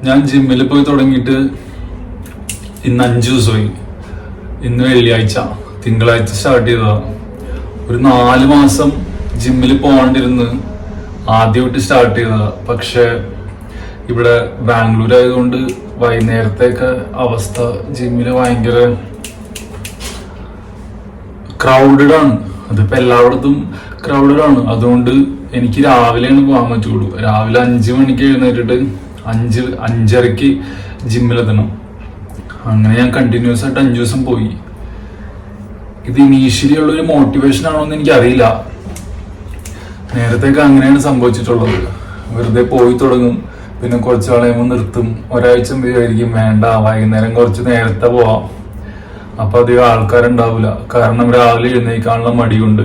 ഞാൻ ജിമ്മിൽ പോയി തുടങ്ങിയിട്ട് ഇന്ന് 5 ദിവസമായി. ഇന്ന് വെള്ളിയാഴ്ച, തിങ്കളാഴ്ച സ്റ്റാർട്ട് ചെയ്തതാ. ഒരു 4 മാസം ജിമ്മിൽ പോകാണ്ടിരുന്ന് ആദ്യമായിട്ട് സ്റ്റാർട്ട് ചെയ്തതാ. പക്ഷെ ഇവിടെ ബാംഗ്ലൂർ ആയതുകൊണ്ട് വൈകുന്നേരത്തേക്ക് അവസ്ഥ ജിമ്മിൽ ഭയങ്കര ക്രൗഡഡ് ആണ്. അതിപ്പോ എല്ലായിടത്തും ക്രൗഡഡ് ആണ്. അതുകൊണ്ട് എനിക്ക് രാവിലെയാണ് പോകാൻ പറ്റുള്ളൂ. രാവിലെ 5 മണിക്ക് എഴുന്നേറ്റിട്ട് 5:30 ജിമ്മിലെത്തണം. അങ്ങനെ ഞാൻ കണ്ടിന്യൂസ് ആയിട്ട് 5 ദിവസം പോയി. ഇത് ഇനീഷ്യലി ഉള്ള ഒരു മോട്ടിവേഷൻ ആണോ എന്ന് എനിക്കറിയില്ല. നേരത്തേക്ക് അങ്ങനെയാണ് സംഭവിച്ചിട്ടുള്ളത്. വെറുതെ പോയി തുടങ്ങും, പിന്നെ കുറച്ച് കളയുമ്പോൾ നിർത്തും. ഒരാഴ്ച വിചാരിക്കും വേണ്ട, വൈകുന്നേരം കുറച്ച് നേരത്തെ പോവാം, അപ്പൊ അധികം ആൾക്കാരുണ്ടാവില്ല, കാരണം രാവിലെ എഴുന്നേക്കാനുള്ള മടിയുണ്ട്.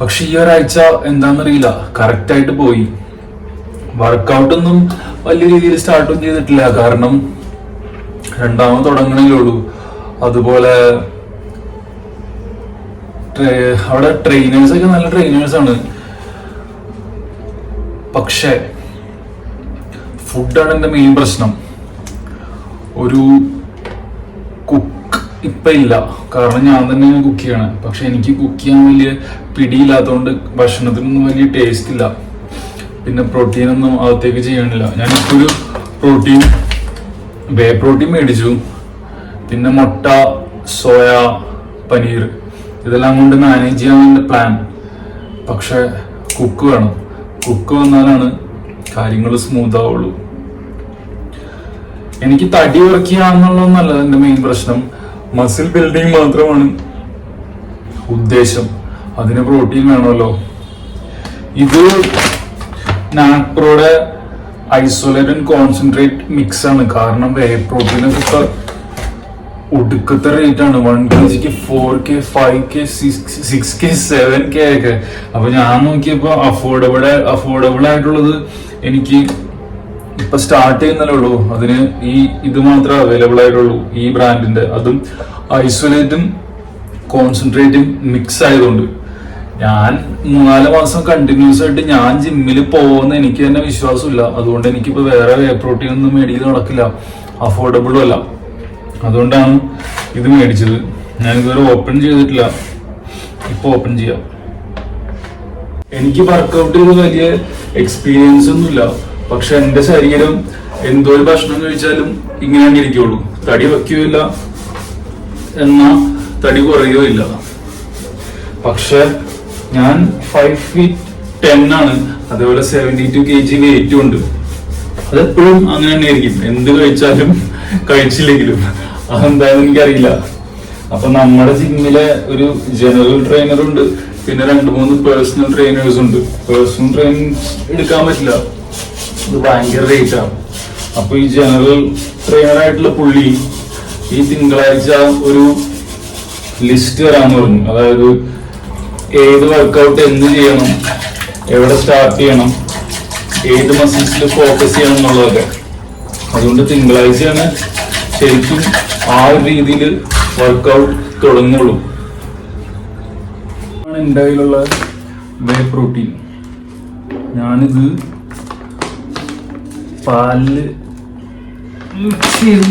പക്ഷെ ഈ ഒരാഴ്ച എന്താണെന്നറിയില്ല, കറക്റ്റായിട്ട് പോയി. വർക്കൗട്ടൊന്നും വലിയ രീതിയിൽ സ്റ്റാർട്ടും ചെയ്തിട്ടില്ല, കാരണം രണ്ടാമത് തുടങ്ങണേ ഉള്ളൂ. അതുപോലെ അവിടെ ട്രെയിനേഴ്സൊക്കെ നല്ല ട്രെയിനേഴ്സാണ്. പക്ഷെ ഫുഡാണ് എൻ്റെ മെയിൻ പ്രശ്നം. ഒരു കുക്ക് ഇപ്പം ഇല്ല, കാരണം ഞാൻ തന്നെ കുക്ക് ചെയ്യണം. പക്ഷെ എനിക്ക് കുക്ക് ചെയ്യാൻ വലിയ പിടിയില്ലാത്തതുകൊണ്ട് ഭക്ഷണത്തിനൊന്നും വലിയ ടേസ്റ്റ് ഇല്ല. പിന്നെ പ്രോട്ടീനൊന്നും അകത്തേക്ക് ചെയ്യണില്ല. ഞാനിപ്പോൾ ഒരു വേ പ്രോട്ടീൻ മേടിച്ചു. പിന്നെ മുട്ട, സോയ, പനീർ ഇതെല്ലാം കൊണ്ട് മാനേജ് ചെയ്യാൻ എൻ്റെ പ്ലാൻ. പക്ഷെ കുക്ക് വേണം. കുക്ക് വന്നാലാണ് കാര്യങ്ങൾ സ്മൂത്ത് ആവുള്ളൂ. എനിക്ക് തടി കുറയ്ക്കുക എന്നുള്ളതൊന്നല്ല എൻ്റെ മെയിൻ പ്രശ്നം. മസിൽ ബിൽഡിങ് മാത്രമാണ് ഉദ്ദേശം. അതിന് പ്രോട്ടീൻ വേണമല്ലോ. ഇത് നാക്പ്രോയുടെ ഐസൊലേറ്റ് ആൻഡ് കോൺസെൻട്രേറ്റ് മിക്സ് ആണ്. കാരണം വേ പ്രോട്ടീനൊക്കെ ഒടുക്കത്തെ റേറ്റ് ആണ്. 1 kg 4K 5K 6K 7K ഒക്കെ. അപ്പൊ ഞാൻ നോക്കിയപ്പോ അഫോർഡബിൾ ആയിട്ടുള്ളത് എനിക്ക് ഇപ്പൊ സ്റ്റാർട്ട് ചെയ്യുന്നല്ലേ ഉള്ളൂ. അതിന് ഇത് മാത്രമേ അവൈലബിൾ ആയിട്ടുള്ളൂ, ഈ ബ്രാൻഡിന്റെ. അതും ഐസൊലേറ്റും കോൺസെൻട്രേറ്റും മിക്സ് ആയതുകൊണ്ട്. ഞാൻ 3-4 മാസം കണ്ടിന്യൂസ് ആയിട്ട് ഞാൻ ജിമ്മിൽ പോകുന്ന എനിക്ക് തന്നെ വിശ്വാസമില്ല. അതുകൊണ്ട് എനിക്കിപ്പോ വേറെ വേ പ്രോട്ടീൻ ഒന്നും മേടിക്കാൻ നടക്കില്ല, അഫോർഡബിളും അല്ല. അതുകൊണ്ടാണ് ഇത് മേടിച്ചത്. ഞാൻ ഇതുവരെ ഓപ്പൺ ചെയ്തിട്ടില്ല, ഇപ്പൊ ഓപ്പൺ ചെയ്യാം. എനിക്ക് വർക്കൗട്ട് ചെയ്ത് വലിയ എക്സ്പീരിയൻസ് ഒന്നുമില്ല. പക്ഷെ എന്റെ ശരീരം എന്തോരു ഭക്ഷണം കഴിച്ചാലും ഇങ്ങനെ തന്നെ ഇരിക്കുള്ളൂ. തടി വയ്ക്കുകയില്ല, എന്നാ തടി കുറയുകയില്ല. പക്ഷെ ഞാൻ 5 feet 10 ആണ്. അതേപോലെ 72 kg വെയിറ്റും ഉണ്ട്. അതെപ്പോഴും അങ്ങനെ തന്നെ ആയിരിക്കും, എന്ത് കഴിച്ചാലും കഴിച്ചില്ലെങ്കിലും. അതെന്തായാലും എനിക്കറിയില്ല. അപ്പൊ നമ്മുടെ ജിമ്മിലെ ഒരു ജനറൽ ട്രെയിനർ ഉണ്ട്, പിന്നെ 2-3 പേഴ്സണൽ ട്രെയിനേഴ്സ് ഉണ്ട്. പേഴ്സണൽ ട്രെയിനിങ് എടുക്കാൻ പറ്റില്ല, ഇത് ഭയങ്കര റേറ്റ് ആണ്. അപ്പൊ ഈ ജനറൽ ട്രെയിനർ ആയിട്ടുള്ള പുള്ളി ഈ തിങ്കളാഴ്ച ഒരു ലിസ്റ്റ് വരാന്ന് പറഞ്ഞു. അതായത് ഏത് വർക്കൗട്ട് എന്ത് ചെയ്യണം, എവിടെ സ്റ്റാർട്ട് ചെയ്യണം, ഏത് മസിൽസിൽ ഫോക്കസ് ചെയ്യണം എന്നുള്ളതൊക്കെ. അതുകൊണ്ട് തിങ്കളാഴ്ചയാണ് ശരിക്കും ആ ഒരു രീതിയിൽ വർക്കൗട്ട് തുടങ്ങുള്ളൂ. എൻ്റെ കയ്യിലുള്ള വേ പ്രോട്ടീൻ. ഞാനിത് പാലില് മിക്സ് ചെയ്ത്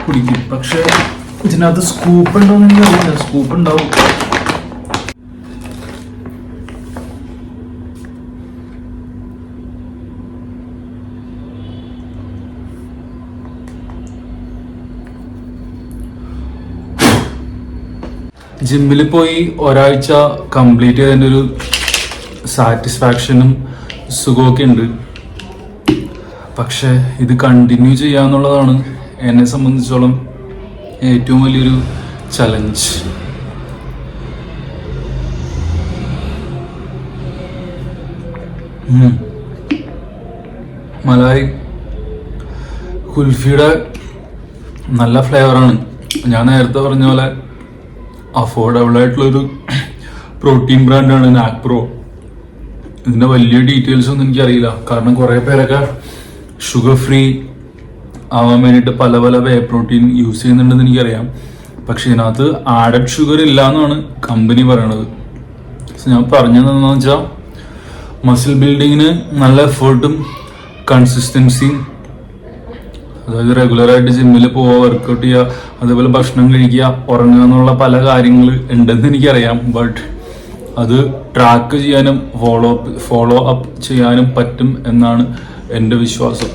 കുടിക്കും. പക്ഷെ ഇതിനകത്ത് സ്കൂപ്പ് ഉണ്ടോന്ന് എനിക്കറിയില്ല. സ്കൂപ്പ് ഉണ്ടാവും. ജിമ്മിൽ പോയി ഒരാഴ്ച കംപ്ലീറ്റ് ചെയ്തതിൻ്റെ ഒരു സാറ്റിസ്ഫാക്ഷനും സുഖമൊക്കെ ഉണ്ട്. പക്ഷെ ഇത് കണ്ടിന്യൂ ചെയ്യാന്നുള്ളതാണ് എന്നെ സംബന്ധിച്ചോളം ഏറ്റവും വലിയൊരു ചലഞ്ച്. മലായി കുൽഫിയുടെ നല്ല ഫ്ലേവറാണ്. ഞാൻ നേരത്തെ പറഞ്ഞ പോലെ അഫോർഡബിൾ ആയിട്ടുള്ളൊരു പ്രോട്ടീൻ ബ്രാൻഡാണ് നാക്പ്രോ. ഇതിന്റെ വലിയ ഡീറ്റെയിൽസ് ഒന്നും എനിക്കറിയില്ല, കാരണം കുറെ പേരൊക്കെ ഷുഗർ ഫ്രീ ആവാൻ വേണ്ടിയിട്ട് പല പല വേ പ്രോട്ടീൻ യൂസ് ചെയ്യുന്നുണ്ടെന്ന് എനിക്കറിയാം. പക്ഷെ ഇതിനകത്ത് ആഡഡ് ഷുഗർ ഇല്ല എന്നാണ് കമ്പനി പറയണത്. ഞാൻ പറഞ്ഞതെന്ന് വെച്ചാൽ മസിൽ ബിൽഡിങ്ങിന് നല്ല എഫേർട്ടും കൺസിസ്റ്റൻസിയും, അതായത് റെഗുലറായിട്ട് ജിമ്മിൽ പോവുക, വർക്കൗട്ട് ചെയ്യുക, അതേപോലെ ഭക്ഷണം കഴിക്കുക, ഉറങ്ങുക എന്നുള്ള പല കാര്യങ്ങൾ ഉണ്ടെന്ന് എനിക്കറിയാം. ബട്ട് അത് ട്രാക്ക് ചെയ്യാനും ഫോളോ അപ്പ് ചെയ്യാനും പറ്റും എന്നാണ് എൻ്റെ വിശ്വാസം.